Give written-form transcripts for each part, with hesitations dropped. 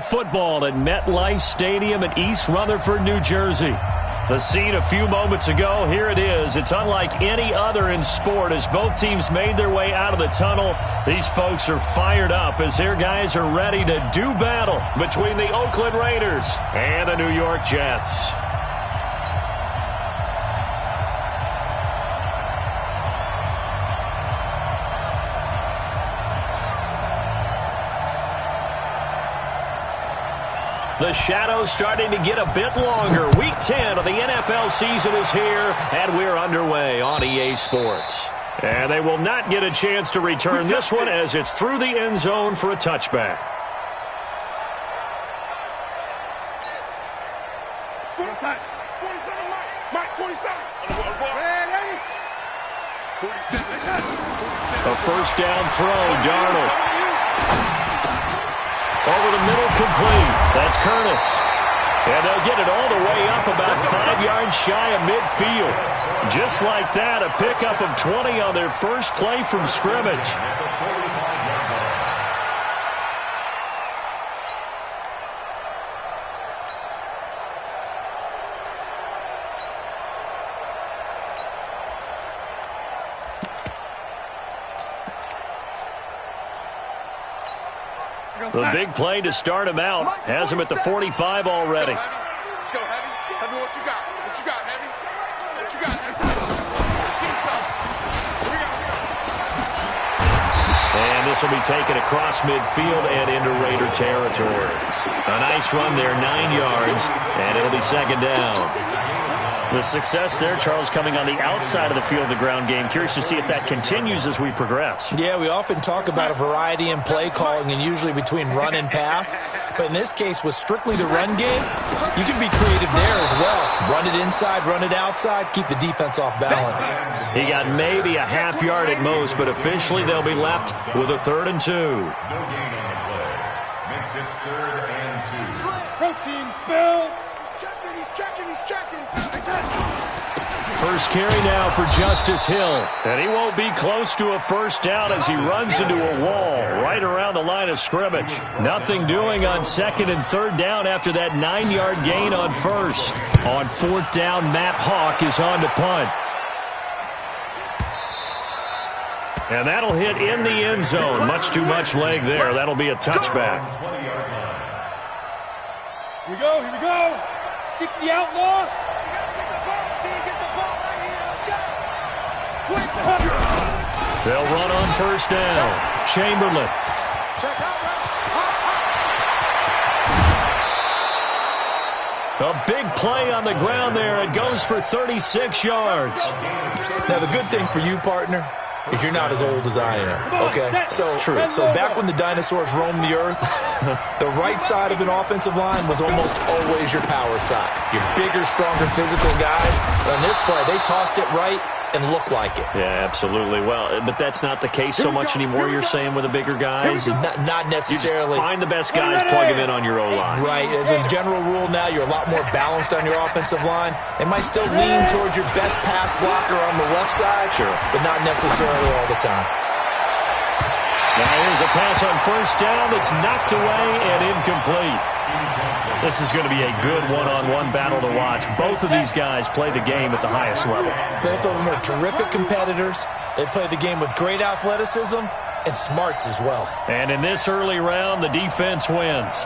Football at MetLife Stadium in East Rutherford, New Jersey. The scene a few moments ago, here it is. It's unlike any other in sport as both teams made their way out of the tunnel. These folks are fired up as their guys are ready to do battle between the Oakland Raiders and the New York Jets. The shadow's starting to get a bit longer. Week 10 of the NFL season is here, and we're underway on EA Sports. And they will not get a chance to return this one as it's through the end zone for a touchback. A first down throw, Darnold. Over the middle, complete. That's Curtis. And they'll get it all the way up about 5 yards shy of midfield. Just like that, a pickup of 20 on their first play from scrimmage. The big play to start him out has him at the 45 already. Let's go, Heavy. Heavy, what you got? What you got, Heavy? What you got, Heavy? And this will be taken across midfield and into Raider territory. A nice run there, 9 yards, and it'll be second down. The success there, Charles, coming on the outside of the field of the ground game. Curious to see if that continues as we progress. Yeah, we often talk about a variety in play calling and usually between run and pass. But in this case, with strictly the run game, you can be creative there as well. Run it inside, run it outside, keep the defense off balance. He got maybe a half yard at most, but officially they'll be left with a 3rd and 2. Makes it 3rd and 2. Protein spill. He's checking. First carry now for Justice Hill. And he won't be close to a first down as he runs into a wall right around the line of scrimmage. Nothing doing on 2nd and 3rd down after that 9-yard gain on first. On 4th down, Matt Hawk is on to punt. And that'll hit in the end zone. Much too much leg there. That'll be a touchback. Here we go. 60 outlaw. They'll run on first down. Chamberlain. A big play on the ground there. It goes for 36 yards. Now, the good thing for you, partner, is you're not as old as I am, okay? So back when the dinosaurs roamed the earth, the right side of an offensive line was almost always your power side. Your bigger, stronger physical guys. On this play, they tossed it right and looked like it. Yeah, absolutely. Well, but that's not the case so much anymore, you're saying, with the bigger guys? Not necessarily. You just find the best guys, plug them in on your O-line. Right. As a general rule now, you're a lot more balanced on your offensive line. It might still lean towards your best pass blocker on the left side, sure, but not necessarily all the time. Now here's a pass on first down that's knocked away and incomplete. This is going to be a good one-on-one battle to watch. Both of these guys play the game at the highest level. Both of them are terrific competitors. They play the game with great athleticism and smarts as well. And in this early round, the defense wins.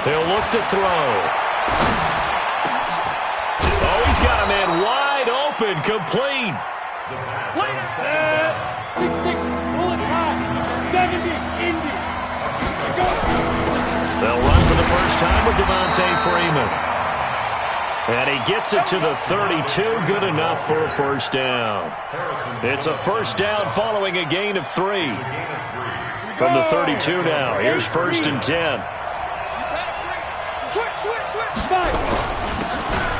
They'll look to throw. Oh, he's got a man wide open, complete. 6-6, bullet high, 70, Indy. They'll run for the first time with Devontae Freeman. And he gets it to the 32, good enough for a first down. It's a first down following a gain of 3. From the 32 now, here's 1st and 10.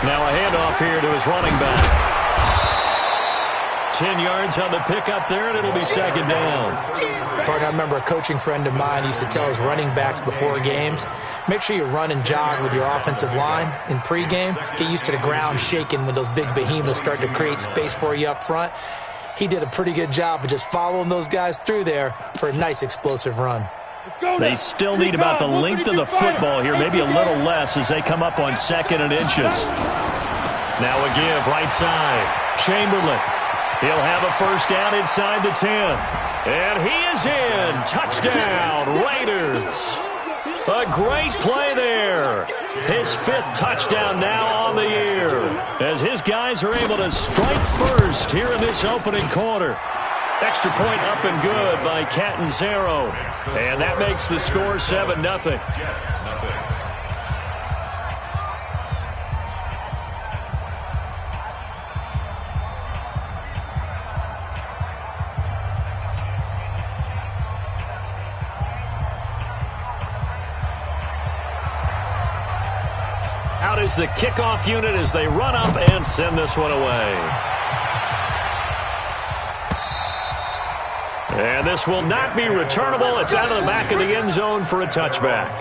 Now a handoff here to his running back. 10 yards on the pickup there, and it'll be second down. Partner, I remember a coaching friend of mine used to tell his running backs before games, make sure you run and jog with your offensive line in pregame. Get used to the ground shaking when those big behemoths start to create space for you up front. He did a pretty good job of just following those guys through there for a nice explosive run. They still need about the length of the football here, maybe a little less as they come up on 2nd and inches. Now a give, right side. Chamberlain. He'll have a first down inside the 10. And he is in. Touchdown, Raiders. A great play there. His 5th touchdown now on the year as his guys are able to strike first here in this opening quarter. Extra point up and good by Catanzaro. And that makes the score 7-0. Out is the kickoff unit as they run up and send this one away. And this will not be returnable. It's out of the back of the end zone for a touchback.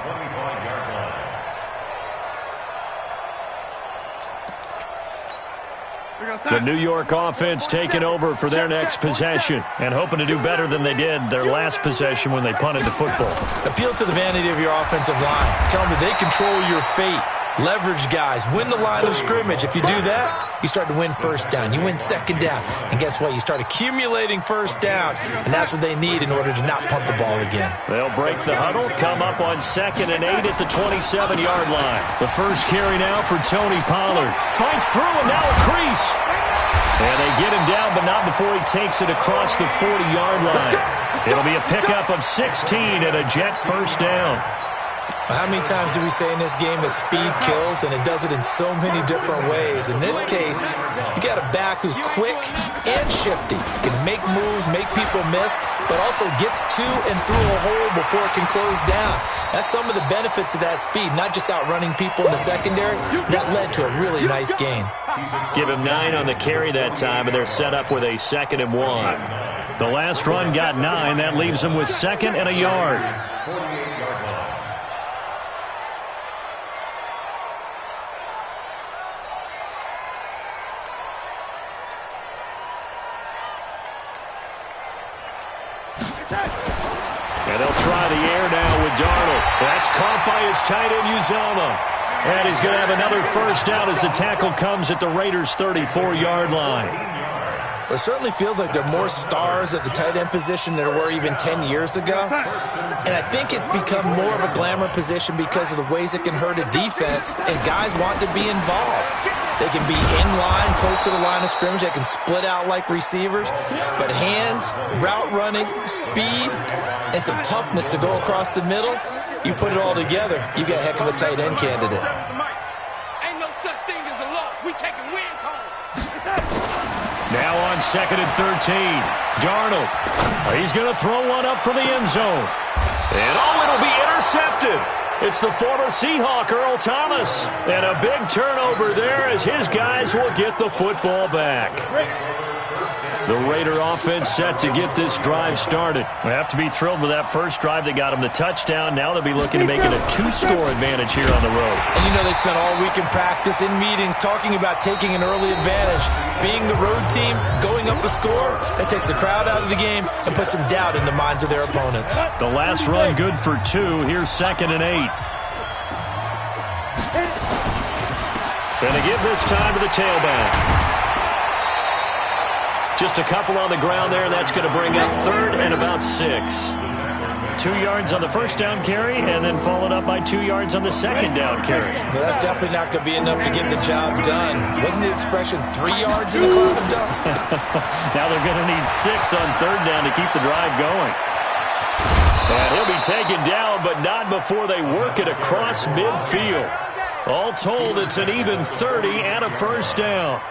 The New York offense taking over for their next possession and hoping to do better than they did their last possession when they punted the football. Appeal to the vanity of your offensive line. Tell them that they control your fate. Leverage guys. Win the line of scrimmage. If you do that, you start to win first down. You win second down. And guess what? You start accumulating first downs. And that's what they need in order to not punt the ball again. They'll break the huddle, come up on 2nd and 8 at the 27-yard line. The first carry now for Tony Pollard. Fights through and now a crease. And they get him down, but not before he takes it across the 40-yard line. It'll be a pickup of 16 and a Jet first down. How many times do we say in this game that speed kills, and it does it in so many different ways? In this case, you got a back who's quick and shifty, can make moves, make people miss, but also gets to and through a hole before it can close down. That's some of the benefits of that speed, not just outrunning people in the secondary. That led to a really nice gain. Give him 9 on the carry that time, and they're set up with a 2nd and 1. The last run got 9. That leaves them with 2nd and a yard. And they'll try the air now with Darnold. That's caught by his tight end, Uzomah. And he's going to have another first down as the tackle comes at the Raiders' 34-yard line. Well, it certainly feels like there are more stars at the tight end position than there were even 10 years ago. And I think it's become more of a glamour position because of the ways it can hurt a defense, and guys want to be involved. They can be in line, close to the line of scrimmage. They can split out like receivers. But hands, route running, speed, and some toughness to go across the middle, you put it all together, you got a heck of a tight end candidate. Ain't no such thing as a loss. We taking wins home. Now on 2nd and 13. Darnold. He's going to throw one up for the end zone. And it'll be intercepted. It's the former Seahawk, Earl Thomas. And a big turnover there as his guys will get the football back. The Raider offense set to get this drive started. They have to be thrilled with that first drive that got them the touchdown. Now they'll be looking to make it a 2-score advantage here on the road. And you know they spent all week in practice, in meetings, talking about taking an early advantage. Being the road team, going up a score, that takes the crowd out of the game and puts some doubt in the minds of their opponents. The last run good for 2. Here's 2nd and 8. And they give this time to the tailback. Just a couple on the ground there. That's going to bring up 3rd and about 6. 2 yards on the first down carry, and then followed up by 2 yards on the second down carry. Well, that's definitely not going to be enough to get the job done. Wasn't the expression 3 yards in a cloud of dust? Now they're going to need 6 on 3rd down to keep the drive going. And he'll be taken down, but not before they work it across midfield. All told, it's an even 30 and a first down.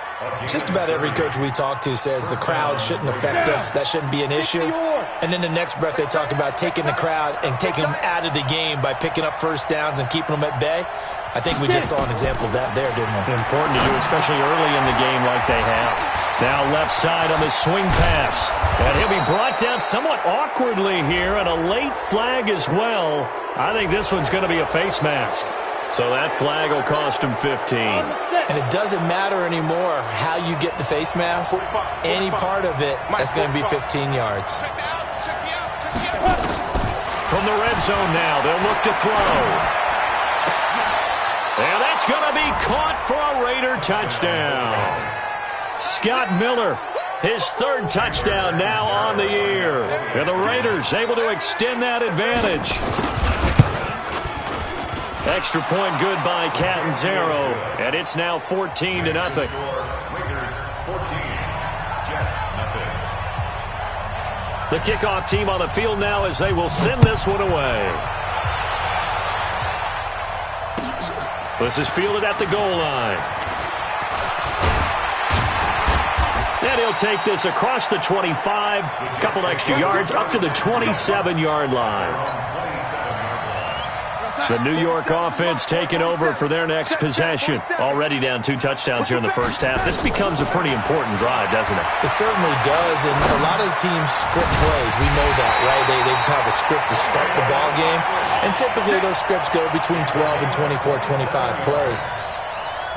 Just about every coach we talk to says the crowd shouldn't affect us. That shouldn't be an issue. And then the next breath they talk about taking the crowd and taking them out of the game by picking up first downs and keeping them at bay. I think we just saw an example of that there, didn't we? Important to do, especially early in the game like they have. Now left side on the swing pass. And he'll be brought down somewhat awkwardly here, and a late flag as well. I think this one's going to be a face mask. So that flag will cost him 15. And it doesn't matter anymore how you get the face mask. Any part of it, that's going to be 15 yards. From the red zone now, they'll look to throw. And that's going to be caught for a Raider touchdown. Scott Miller, his third touchdown now on the year. And the Raiders able to extend that advantage. Extra point good by Catanzaro, and it's now 14-0. The kickoff team on the field now as they will send this one away. This is fielded at the goal line. And he'll take this across the 25, a couple extra yards up to the 27-yard line. The New York offense taking over for their next possession. Already down 2 touchdowns here in the first half. This becomes a pretty important drive, doesn't it? It certainly does, and a lot of the teams script plays. We know that, right? They have a script to start the ball game, and typically those scripts go between 12 and 24, 25 plays.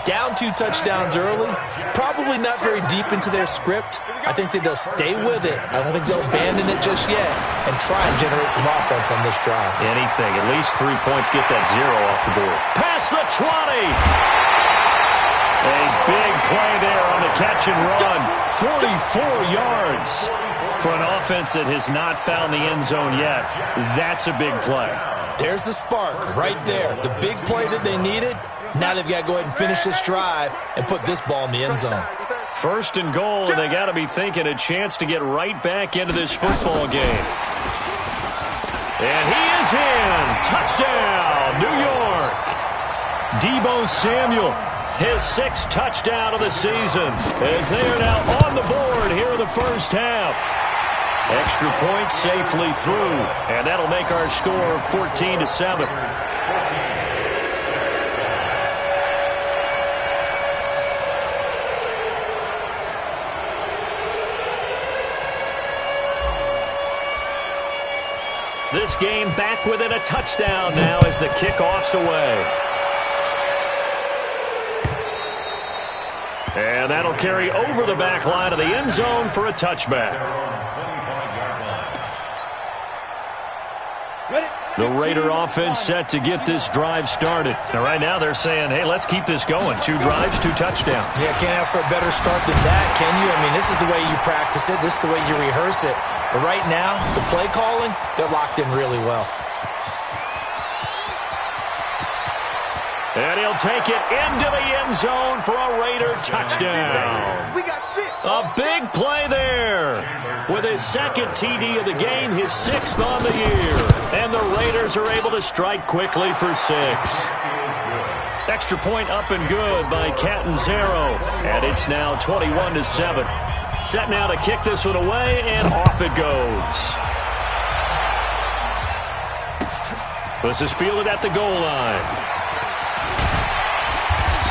Down 2 touchdowns early, probably not very deep into their script. I think that they'll stay with it. I don't think they'll abandon it just yet and try and generate some offense on this drive. Anything. At least 3 points, get that 0 off the board. Past the 20. A big play there on the catch and run. 44 yards for an offense that has not found the end zone yet. That's a big play. There's the spark right there. The big play that they needed. Now they've got to go ahead and finish this drive and put this ball in the end zone. First and goal, and they got to be thinking a chance to get right back into this football game. And he is in. Touchdown, New York. Deebo Samuel, his 6th touchdown of the season, as they are now on the board here in the first half. Extra point safely through, and that'll make our score 14-7. This game back within a touchdown now as the kickoff's away. And that'll carry over the back line of the end zone for a touchback. The Raider offense set to get this drive started. Now, right now they're saying, hey, let's keep this going. 2 drives, 2 touchdowns. Yeah, can't ask for a better start than that, can you? I mean, this is the way you practice it. This is the way you rehearse it. But right now, the play calling, they're locked in really well. And he'll take it into the end zone for a Raider touchdown. A big play there. With his 2nd TD of the game, his 6th on the year. And the Raiders are able to strike quickly for 6. Extra point up and good by Catanzaro. And it's now 21-7. Set now to kick this one away, and off it goes. This is fielded at the goal line.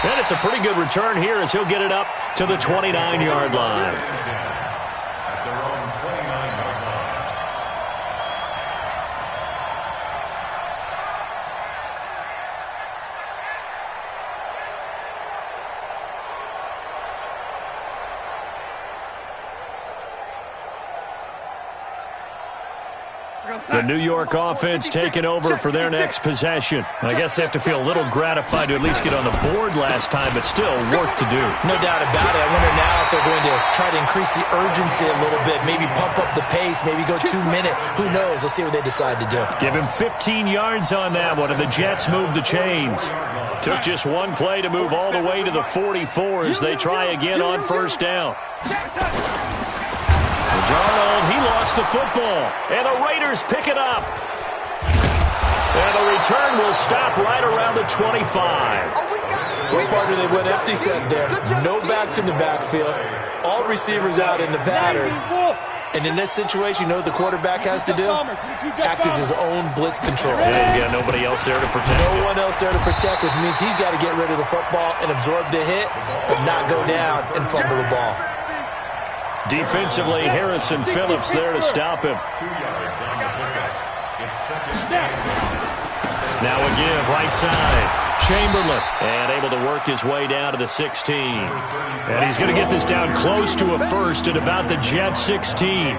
And it's a pretty good return here as he'll get it up to the 29-yard line. At their own 29-yard line. The New York offense taking over for their next possession. I guess they have to feel a little gratified to at least get on the board last time, but still work to do. No doubt about it. I wonder now if they're going to try to increase the urgency a little bit, maybe pump up the pace, maybe go 2 minute. Who knows? Let's see what they decide to do. Give him 15 yards on that one, and the Jets move the chains. Took just one play to move all the way to the 44 as they try again on first down. Darnold, he lost the football, and the Raiders pick it up. And the return will stop right around the 25. Well, partner, they went empty set there. No backs in the backfield. All receivers out in the pattern. And in this situation, you know what the quarterback has to do? Act as his own blitz control. Yeah, he's got nobody else there to protect. No one else there to protect, which means he's got to get rid of the football and absorb the hit, but not go down and fumble the ball. Defensively, Harrison Phillips there to stop him. 2 yards on the pickup. It's second down. Now a give, right side. Chamberlain, and able to work his way down to the 16. And he's going to get this down close to a first at about the Jet 16.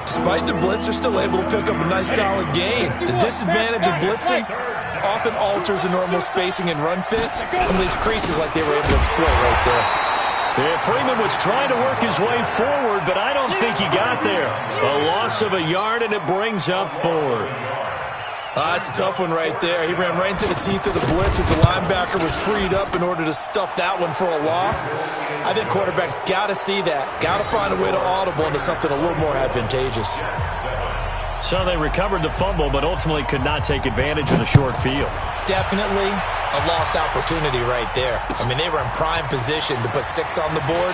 Despite the blitz, they're still able to pick up a nice solid gain. The disadvantage of blitzing often alters the normal spacing and run fits and leaves creases like they were able to exploit right there. Yeah, Freeman was trying to work his way forward, but I don't think he got there. A loss of a yard, and it brings up fourth. That's a tough one right there. He ran right into the teeth of the blitz as the linebacker was freed up in order to stuff that one for a loss. I think quarterbacks got to see that. Got to find a way to audible into something a little more advantageous. So they recovered the fumble, but ultimately could not take advantage of the short field. Definitely a lost opportunity right there. I mean, they were in prime position to put 6 on the board.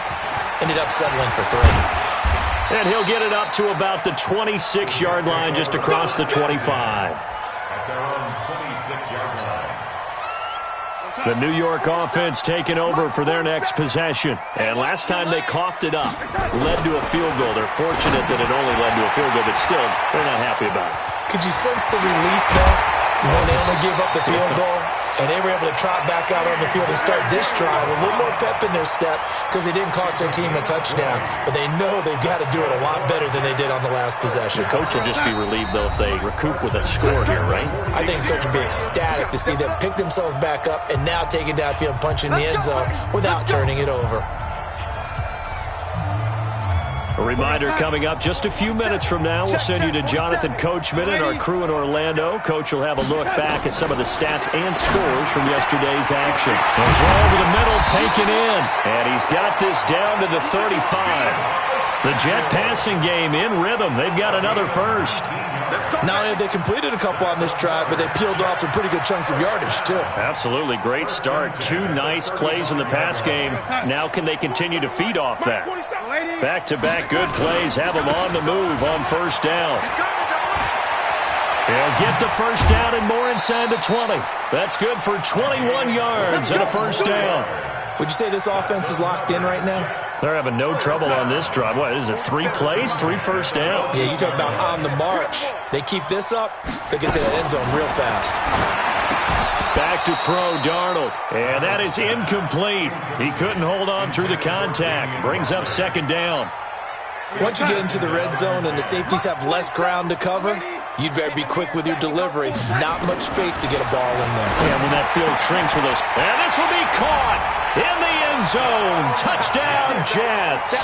Ended up settling for 3. And he'll get it up to about the 26-yard line, just across the 25. Their own 26-yard line. The New York offense taking over for their next possession. And last time they coughed it up, led to a field goal. They're fortunate that it only led to a field goal, but still, they're not happy about it. Could you sense the relief, though, when they only gave up the field goal? And they were able to trot back out on the field and start this drive. A little more pep in their step because they didn't cost their team a touchdown. But they know they've got to do it a lot better than they did on the last possession. The coach will just be relieved, though, if they recoup with a score here, right? I think the coach will be ecstatic to see them pick themselves back up and now take it downfield and punch in the end zone without turning it over. A reminder coming up just a few minutes from now. We'll send you to Jonathan Coachman and our crew in Orlando. Coach will have a look back at some of the stats and scores from yesterday's action. A throw over the middle, taken in. And he's got this down to the 35. The Jet passing game in rhythm. They've got another first. Not only have they completed a couple on this drive, but they peeled off some pretty good chunks of yardage, too. Absolutely. Great start. 2 nice plays in the pass game. Now can they continue to feed off that? Back-to-back good plays have them on the move on first down. They'll get the first down and more inside the 20. That's good for 21 yards and a first down. Would you say this offense is locked in right now? They're having no trouble on this drive. What is it, 3 plays, 3 first downs? Yeah, you talk about on the march. They keep this up, they get to the end zone real fast. Back to throw, Darnold. And that is incomplete. He couldn't hold on through the contact. Brings up second down. Once you get into the red zone and the safeties have less ground to cover, you'd better be quick with your delivery. Not much space to get a ball in there. And when that field shrinks for those. And this will be caught in the end zone. Touchdown, Jets.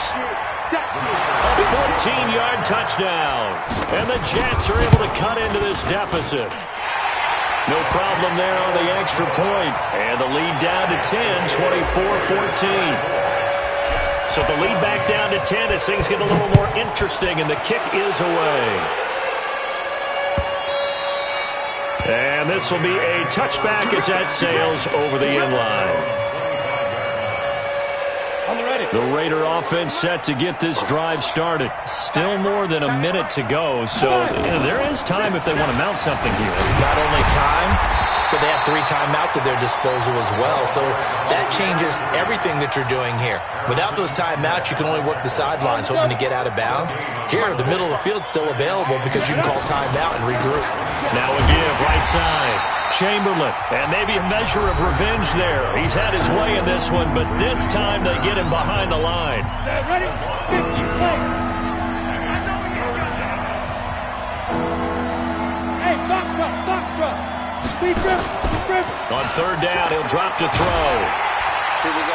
A 14-yard touchdown. And the Jets are able to cut into this deficit. No problem there on the extra point. And the lead down to 10, 24-14. So the lead back down to 10 as things get a little more interesting, and the kick is away. And this will be a touchback as that sails over the end line. The Raider offense set to get this drive started. Still more than a minute to go, so there is time if they want to mount something here. Not only time, but they have 3 timeouts at their disposal as well, so that changes everything that you're doing here. Without those timeouts, you can only work the sidelines, hoping to get out of bounds. Here, the middle of the field's still available because you can call timeout and regroup. Now a give, right side. Chamberlain, and maybe a measure of revenge there. He's had his way in this one, but this time they get him behind the line. Ready? 50, Hey, box truck. Speed grip. On third down, he'll drop to throw. Here we go.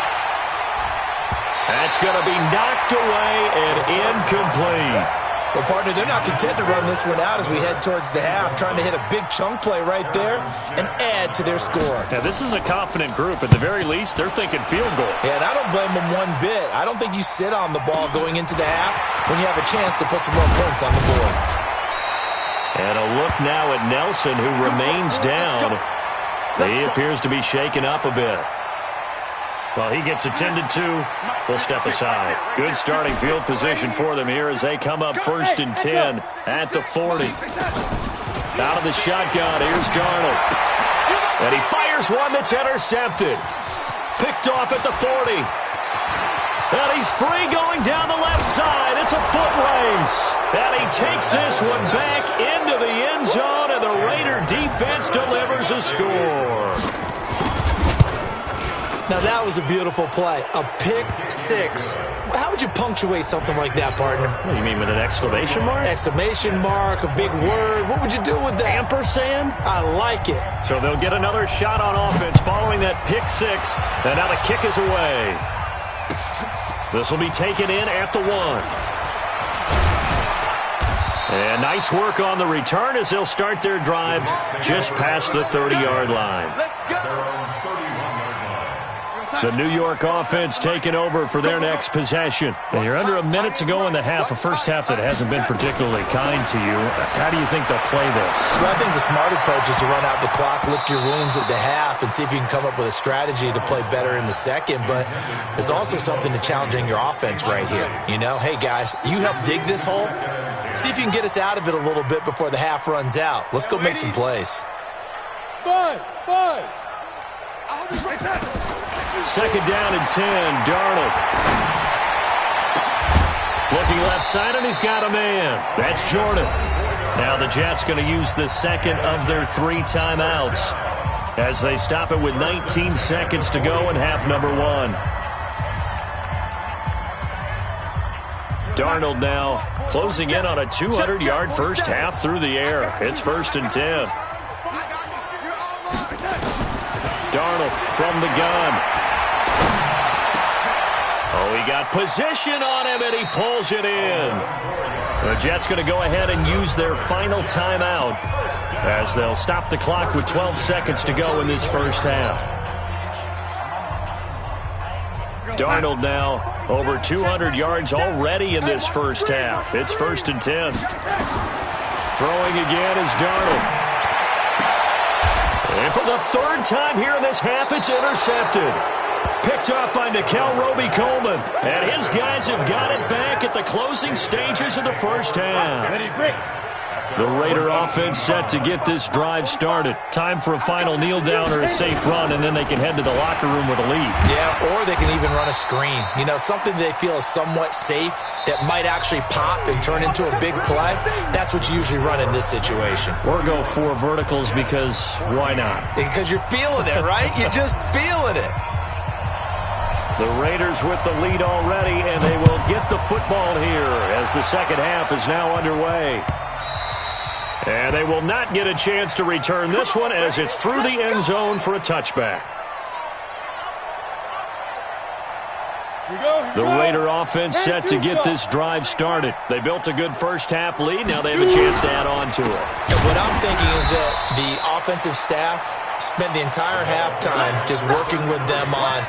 That's going to be knocked away and incomplete. Well, partner, they're not content to run this one out as we head towards the half, trying to hit a big chunk play right there and add to their score. Now, this is a confident group. At the very least, they're thinking field goal. Yeah, and I don't blame them one bit. I don't think you sit on the ball going into the half when you have a chance to put some more points on the board. And a look now at Nelson, who remains down. He appears to be shaken up a bit. Well, he gets attended to. We'll step aside. Good starting field position for them here as they come up 1st and 10 at the 40. Out of the shotgun, here's Darnold. And he fires one that's intercepted. Picked off at the 40. And he's free going down the left side. It's a foot race. And he takes this one back into the end zone, and the Raider defense delivers a score. Now, that was a beautiful play. A pick six. How would you punctuate something like that, partner? What do you mean, with an exclamation mark? Exclamation mark, a big word. What would you do with that? Ampersand? I like it. So they'll get another shot on offense following that pick six. And now the kick is away. This will be taken in at the 1. And nice work on the return as they'll start their drive just past the 30-yard line. The New York offense taking over for their next possession. And you're under a minute to go in the half, a first half that hasn't been particularly kind to you. How do you think they'll play this? Well, I think the smart approach is to run out the clock, lick your wounds at the half, and see if you can come up with a strategy to play better in the second. But there's also something to challenging your offense right here. You know, hey, guys, you help dig this hole. See if you can get us out of it a little bit before the half runs out. Let's go make some plays. Five. Second down and 10, Darnold. Looking left side, and he's got a man. That's Jordan. Now the Jets going to use the second of their 3 timeouts as they stop it with 19 seconds to go in half number 1. Darnold now closing in on a 200-yard first half through the air. It's 1st and 10. Darnold from the gun. Oh, he got position on him, and he pulls it in. The Jets going to go ahead and use their final timeout as they'll stop the clock with 12 seconds to go in this first half. Darnold now over 200 yards already in this first half. It's 1st and 10. Throwing again is Darnold. And for the 3rd time here in this half, it's intercepted. Picked up by Nickel Roby-Coleman. And his guys have got it back at the closing stages of the first half. The Raider offense set to get this drive started. Time for a final kneel down or a safe run, and then they can head to the locker room with a lead. Yeah, or they can even run a screen. You know, something they feel is somewhat safe that might actually pop and turn into a big play. That's what you usually run in this situation. Or go 4 verticals because why not? Because you're feeling it, right? You're just feeling it. The Raiders with the lead already, and they will get the football here as the second half is now underway. And they will not get a chance to return this one as it's through the end zone for a touchback. The Raider offense set to get this drive started. They built a good first half lead. Now they have a chance to add on to it. And what I'm thinking is that the offensive staff spent the entire halftime just working with them on,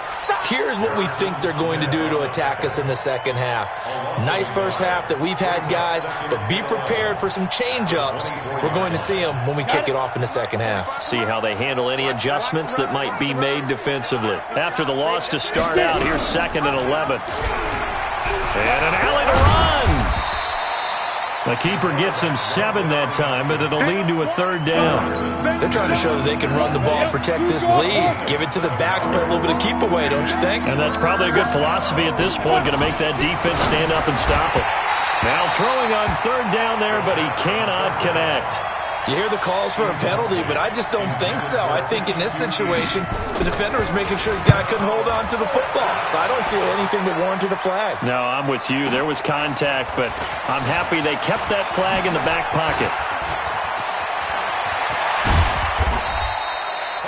here's what we think they're going to do to attack us in the second half. Nice first half that we've had, guys, but be prepared for some change-ups. We're going to see them when we kick it off in the second half. See how they handle any adjustments that might be made defensively. After the loss to start out, here's 2nd and 11. And an alley to run. The keeper gets him 7 that time, but it'll lead to a 3rd down. They're trying to show that they can run the ball and protect this lead. Give it to the backs, play a little bit of keep away, don't you think? And that's probably a good philosophy at this point, going to make that defense stand up and stop it. Now throwing on 3rd down there, but he cannot connect. You hear the calls for a penalty, but I just don't think so. I think in this situation, the defender is making sure his guy couldn't hold on to the football. So I don't see anything that warranted a flag. No, I'm with you. There was contact, but I'm happy they kept that flag in the back pocket.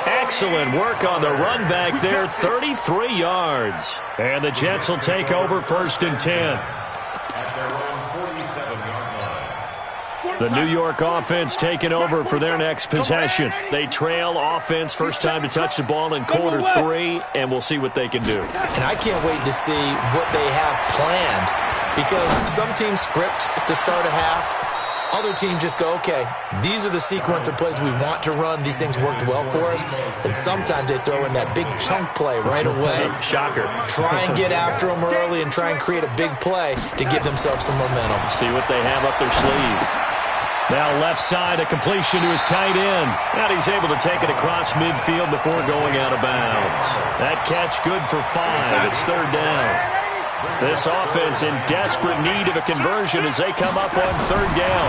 Excellent work on the run back there, 33 yards. And the Jets will take over 1st and 10. The New York offense taking over for their next possession. They trail offense, first time to touch the ball in quarter 3, and we'll see what they can do. And I can't wait to see what they have planned, because some teams script to start a half. Other teams just go, okay, these are the sequence of plays we want to run. These things worked well for us. And sometimes they throw in that big chunk play right away. Shocker. Try and get after them early and try and create a big play to give themselves some momentum. See what they have up their sleeve. Now left side, a completion to his tight end. And he's able to take it across midfield before going out of bounds. That catch good for 5. It's 3rd down. This offense in desperate need of a conversion as they come up on third down.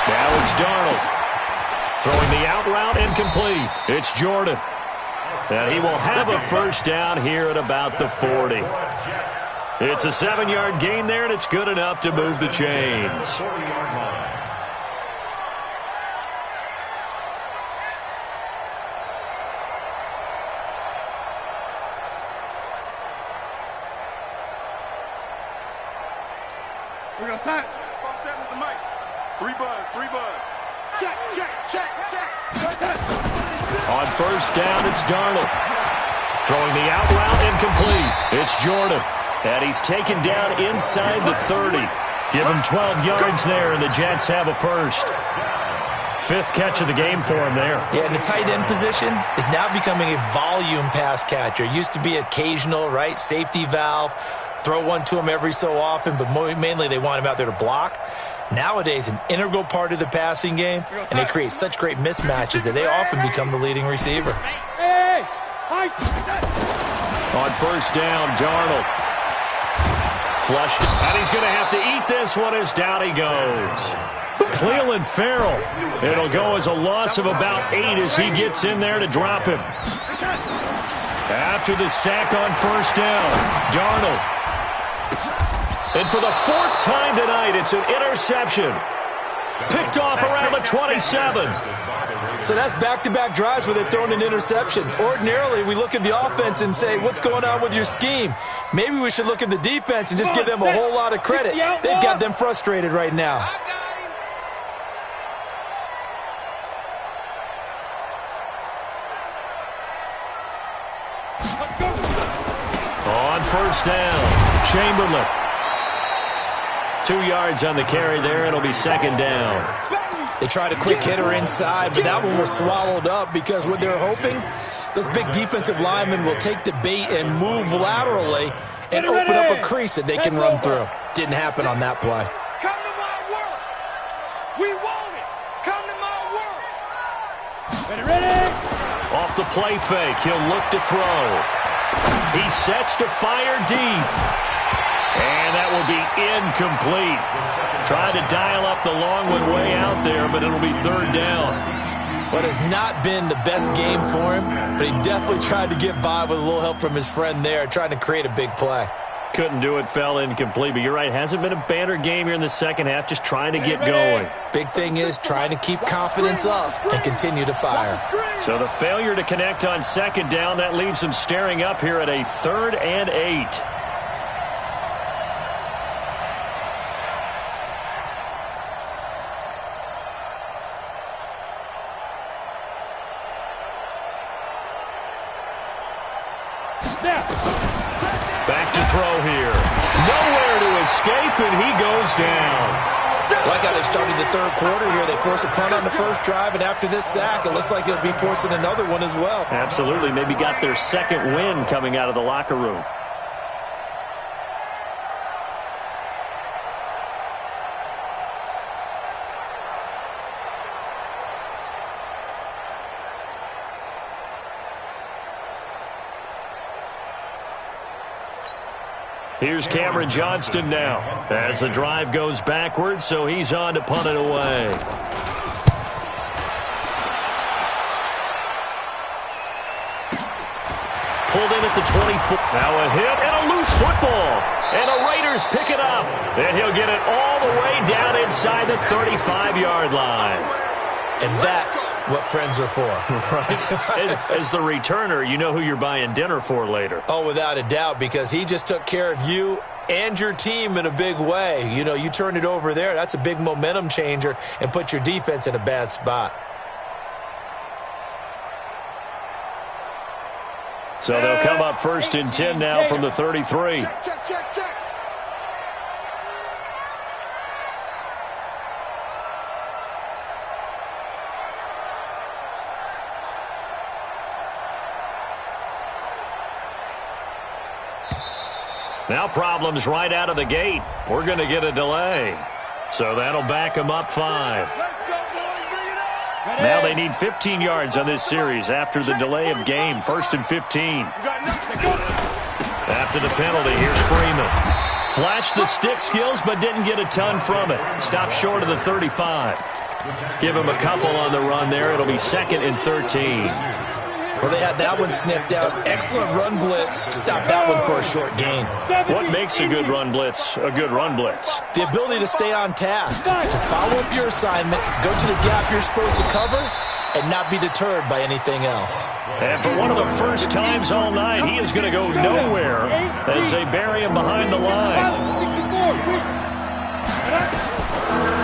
Now it's Darnold. Throwing the out route incomplete. It's Jordan. And he will have a first down here at about the 40. It's a 7-yard gain there, and it's good enough to move the chains. We're going to sign. 4-7 with the mic. 3 buzz, 3 buzz. Check, check, check, check. On first down, it's Darnold. Throwing the out route incomplete. It's Jordan. And he's taken down inside the 30. Give him 12 yards there, and the Jets have a first. 5th catch of the game for him there. Yeah, and the tight end position is now becoming a volume pass catcher. Used to be occasional, right? Safety valve. Throw one to him every so often, but mainly they want him out there to block. Nowadays, an integral part of the passing game, and they create such great mismatches that they often become the leading receiver. Hey! On first down, Darnold. Flushed, and he's going to have to eat this one as down he goes. Clelin Ferrell. It'll go as a loss of about 8 as he gets in there to drop him. After the sack on first down, Darnold. And for the 4th time tonight, it's an interception. Picked off around the 27. So that's back-to-back drives where they've thrown an interception. Ordinarily, we look at the offense and say, what's going on with your scheme? Maybe we should look at the defense and just give them a whole lot of credit. They've got them frustrated right now. On first down, Chamberlain. 2 yards on the carry there. It'll be second down. They tried a quick hitter inside, but that one was swallowed up because what they're hoping, those big defensive linemen will take the bait and move laterally and open up a crease that they can run through. Didn't happen on that play. Come to my work. We want it. Come to my work. Ready? Off the play fake, he'll look to throw. He sets to fire deep. And that will be incomplete. Tried to dial up the long one way out there, but it'll be third down. What has not been the best game for him, but he definitely tried to get by with a little help from his friend there, trying to create a big play. Couldn't do it, fell incomplete. But you're right, hasn't been a banner game here in the second half, just trying to get going. Big thing is trying to keep confidence up and continue to fire. So the failure to connect on second down, that leaves him staring up here at a 3rd and 8. Back to throw here. Nowhere to escape, and he goes down. Like how they've started the 3rd quarter here. They force a punt on the first drive, and after this sack, it looks like they'll be forcing another one as well. Absolutely. Maybe got their 2nd win coming out of the locker room. Here's Cameron Johnston now as the drive goes backwards, so he's on to punt it away. Pulled in at the 24. Now a hit and a loose football. And the Raiders pick it up. And he'll get it all the way down inside the 35-yard line. And that's what friends are for. Right. As the returner, you know who you're buying dinner for later. Oh, without a doubt, because he just took care of you and your team in a big way. You know, you turn it over there, that's a big momentum changer and put your defense in a bad spot. So they'll come up 1st and 10 now from the 33. Check, check, check, check. Now problems right out of the gate. We're going to get a delay. So that'll back them up 5. Let's go, boys. Bring it up. Now they need 15 yards on this series after the delay of game. 1st and 15. You got nothing. After the penalty, here's Freeman. Flashed the stick skills, but didn't get a ton from it. Stopped short of the 35. Give him a couple on the run there. It'll be 2nd and 13. Well, they had that one sniffed out. Excellent run blitz. Stopped that one for a short gain. What makes a good run blitz a good run blitz? The ability to stay on task, to follow up your assignment, go to the gap you're supposed to cover, and not be deterred by anything else. And for one of the first times all night, he is going to go nowhere as they bury him behind the line.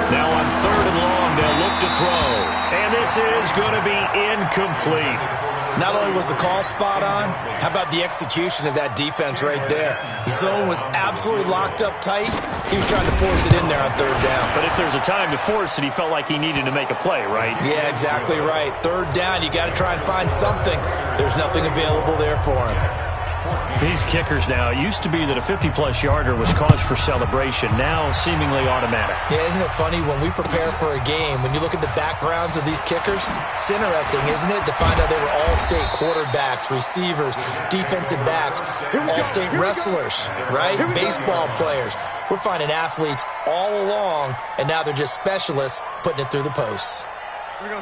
Now on 3rd and long, they'll look to throw. And this is going to be incomplete. Not only was the call spot on, how about the execution of that defense right there? The zone was absolutely locked up tight. He was trying to force it in there on 3rd down. But if there's a time to force it, he felt like he needed to make a play, right? Yeah, exactly right. 3rd down, you got to try and find something. There's nothing available there for him. These kickers now, it used to be that a 50-plus yarder was cause for celebration, now seemingly automatic. Yeah, isn't it funny when we prepare for a game, when you look at the backgrounds of these kickers, it's interesting, isn't it, to find out they were all-state quarterbacks, receivers, defensive backs, all-state wrestlers, right? Baseball players. We're finding athletes all along, and now they're just specialists putting it through the posts.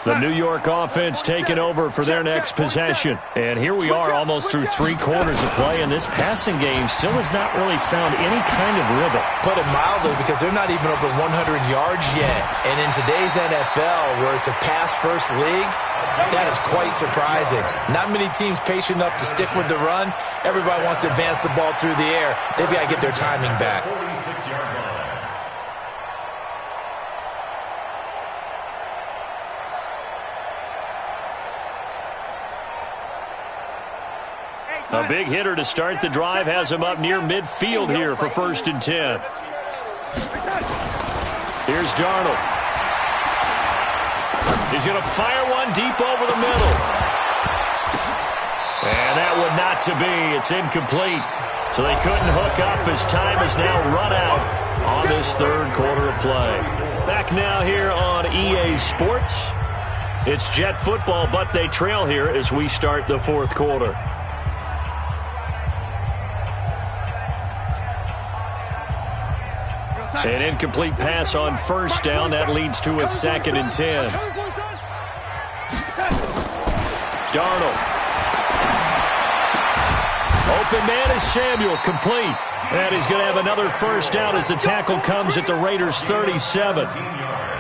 The New York offense taking over for their next possession. And here we are almost through 3 quarters of play, and this passing game still has not really found any kind of rhythm. Put it mildly, because they're not even over 100 yards yet. And in today's NFL, where it's a pass-first league, that is quite surprising. Not many teams patient enough to stick with the run. Everybody wants to advance the ball through the air. They've got to get their timing back. 46-yard line. A big hitter to start the drive has him up near midfield here for 1st and 10. Here's Darnold. He's going to fire one deep over the middle. And that would not to be. It's incomplete. So they couldn't hook up as time has now run out on this 3rd quarter of play. Back now here on EA Sports. It's Jet football, but they trail here as we start the 4th quarter. An incomplete pass on 1st down. That leads to a 2nd and 10. Darnold. Open man is Samuel. Complete. And he's going to have another 1st down as the tackle comes at the Raiders' 37.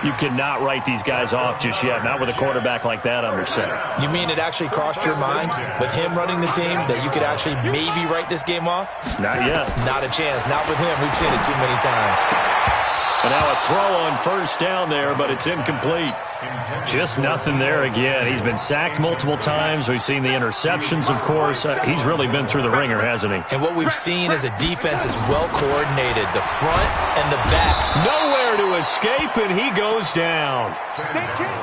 You cannot write these guys off just yet, not with a quarterback like that under center. You mean it actually crossed your mind with him running the team that you could actually maybe write this game off? Not yet. Not a chance. Not with him. We've seen it too many times. And now a throw on 1st down there, but it's incomplete. Just nothing there again. He's been sacked multiple times. We've seen the interceptions, of course. He's really been through the ringer, hasn't he? And what we've seen is a defense is well coordinated. The front and the back. Nowhere to escape, and he goes down.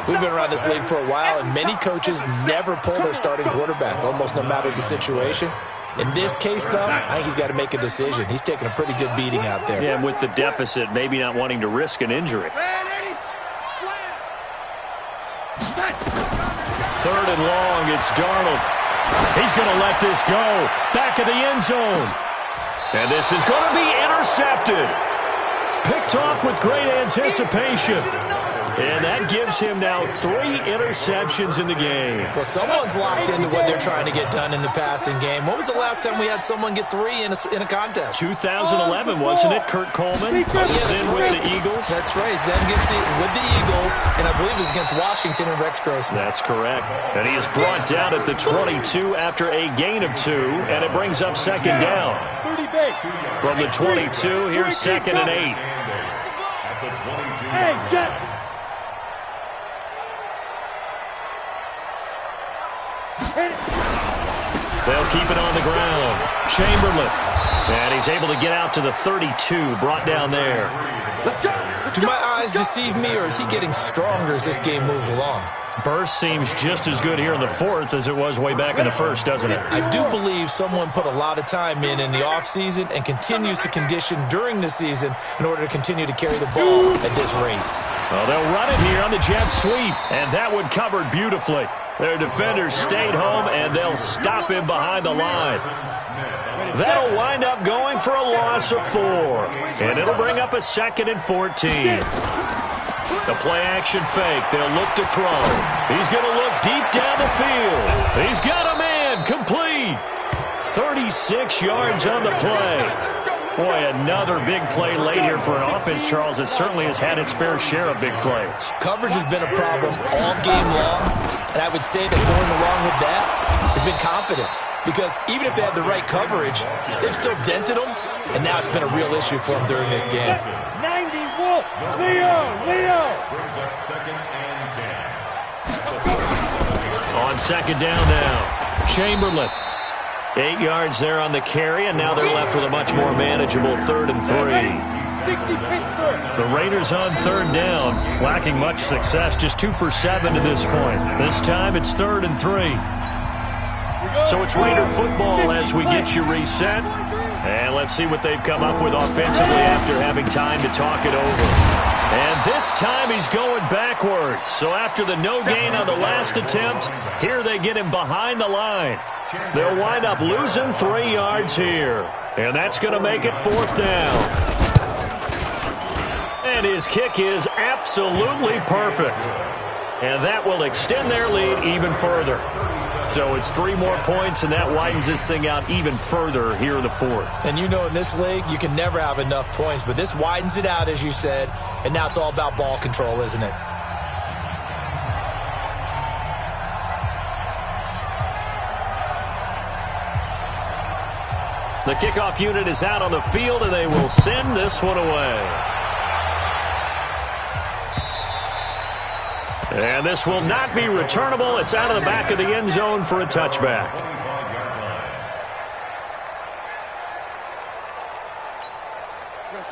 We've been around this league for a while, and many coaches never pull their starting quarterback, almost no matter the situation. In this case, though, I think he's got to make a decision. He's taking a pretty good beating out there. Yeah, and with the deficit, maybe not wanting to risk an injury. 3rd and long, it's Darnold. He's going to let this go. Back of the end zone. And this is going to be intercepted. Picked off with great anticipation. And that gives him now 3 interceptions in the game. Well, someone's locked into what they're trying to get done in the passing game. When was the last time we had someone get 3 in a contest? 2011, wasn't it? Kurt Coleman. Then with the Eagles. That's right. Then with the Eagles, and I believe it was against Washington and Rex Grossman. That's correct. And he is brought down at the 22 after a gain of 2, and it brings up 2nd down. From the 22, here's 2nd and 8. Hey, Jet. They'll keep it on the ground. Chamberlain. And he's able to get out to the 32, brought down there. Do my eyes deceive me, or is he getting stronger as this game moves along? Burst seems just as good here in the 4th as it was way back in the 1st, doesn't it? I do believe someone put a lot of time in the offseason and continues to condition during the season in order to continue to carry the ball at this rate. Well, they'll run it here on the jet sweep, and that one covered beautifully. Their defenders stayed home, and they'll stop him behind the line. That'll wind up going for a loss of 4. And it'll bring up a 2nd and 14. The play-action fake. They'll look to throw. He's going to look deep down the field. He's got a man. Complete. 36 yards on the play. Boy, another big play late here for an offense, Charles, that certainly has had its fair share of big plays. Coverage has been a problem all game long, and I would say that going along with that has been confidence. Because even if they had the right coverage, they've still dented them, and now it's been a real issue for them during this game. 91, Leo. Brings up 2nd and 10. On 2nd down now, Chamberlain. 8 yards there on the carry, and now they're left with a much more manageable 3rd and 3. The Raiders on 3rd down, lacking much success, just 2 for 7 to this point. This time it's 3rd and 3. So it's Raider football as we get you reset. And let's see what they've come up with offensively after having time to talk it over. And this time he's going backwards. So after the no gain on the last attempt, here they get him behind the line. They'll wind up losing 3 yards here. And that's going to make it 4th down. And his kick is absolutely perfect. And that will extend their lead even further. So it's 3 more points, and that widens this thing out even further here in the 4th. And you know in this league, you can never have enough points, but this widens it out, as you said, and now it's all about ball control, isn't it? The kickoff unit is out on the field, and they will send this one away. And this will not be returnable. It's out of the back of the end zone for a touchback.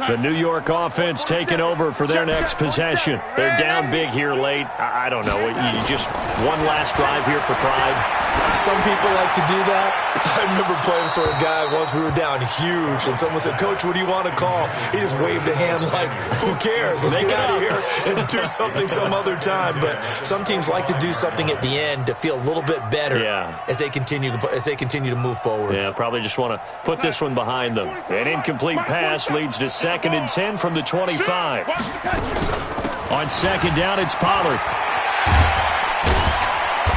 The New York offense taking over for their next possession. They're down big here late. I don't know. You just one last drive here for pride. Some people like to do that. I remember playing for a guy once. We were down huge, and someone said, "Coach, what do you want to call?" He just waved a hand like, "Who cares? Let's get out of here and do something some other time." But some teams like to do something at the end to feel a little bit better as they continue to move forward. Yeah, probably just want to put this one behind them. An incomplete pass leads to 2nd and 10 from the 25. On 2nd down, it's Pollard.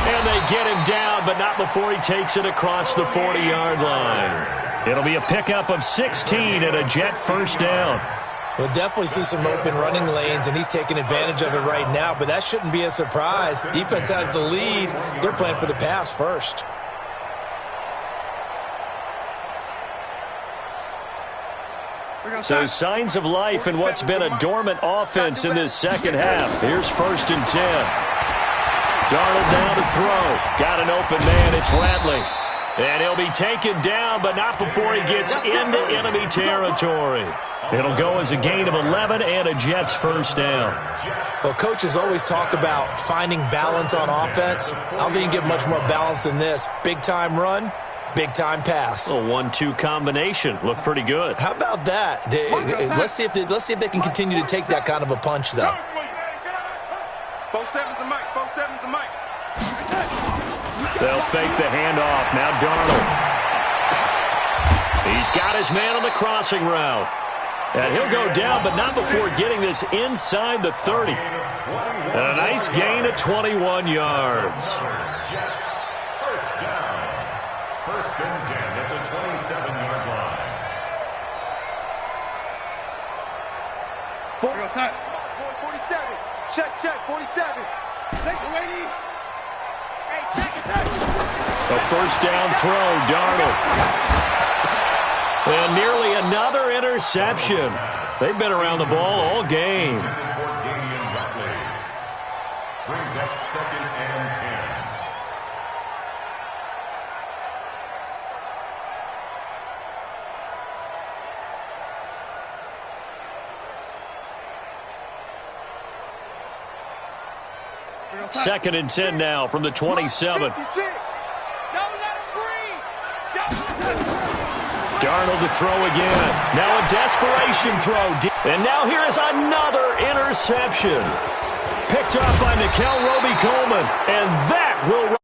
And they get him down, but not before he takes it across the 40-yard line. It'll be a pickup of 16 and a Jet 1st down. We'll definitely see some open running lanes, and he's taking advantage of it right now, but that shouldn't be a surprise. Defense has the lead. They're playing for the pass first. So signs of life in what's been a dormant offense in this second half. Here's 1st and 10. Darnold now to throw. Got an open man. It's Radley. And he'll be taken down, but not before he gets into enemy territory. It'll go as a gain of 11 and a Jets 1st down. Well, coaches always talk about finding balance on offense. I don't think you can get much more balance than this. Big-time run, big-time pass. A 1-2 combination. Looked pretty good. How about that? Let's see if they can continue to take that kind of a punch, though. 4-7's the mic. 4-7's the mic. They'll fake the handoff. Now Darnold. He's got his man on the crossing route. And he'll go down, but not before getting this inside the 30. And a nice gain of 21 yards. Jets, 1st down. 1st and 10 at the 27-yard line. 47. Check, 47. Take the lady. Hey, check it. A 1st down throw, Darnold. And nearly another interception. They've been around the ball all game. Brings up 2nd and 10. Second and 10 now from the 27. Darnold to throw again. Now a desperation throw. And now here is another interception. Picked up by Nickel Roby-Coleman. And that will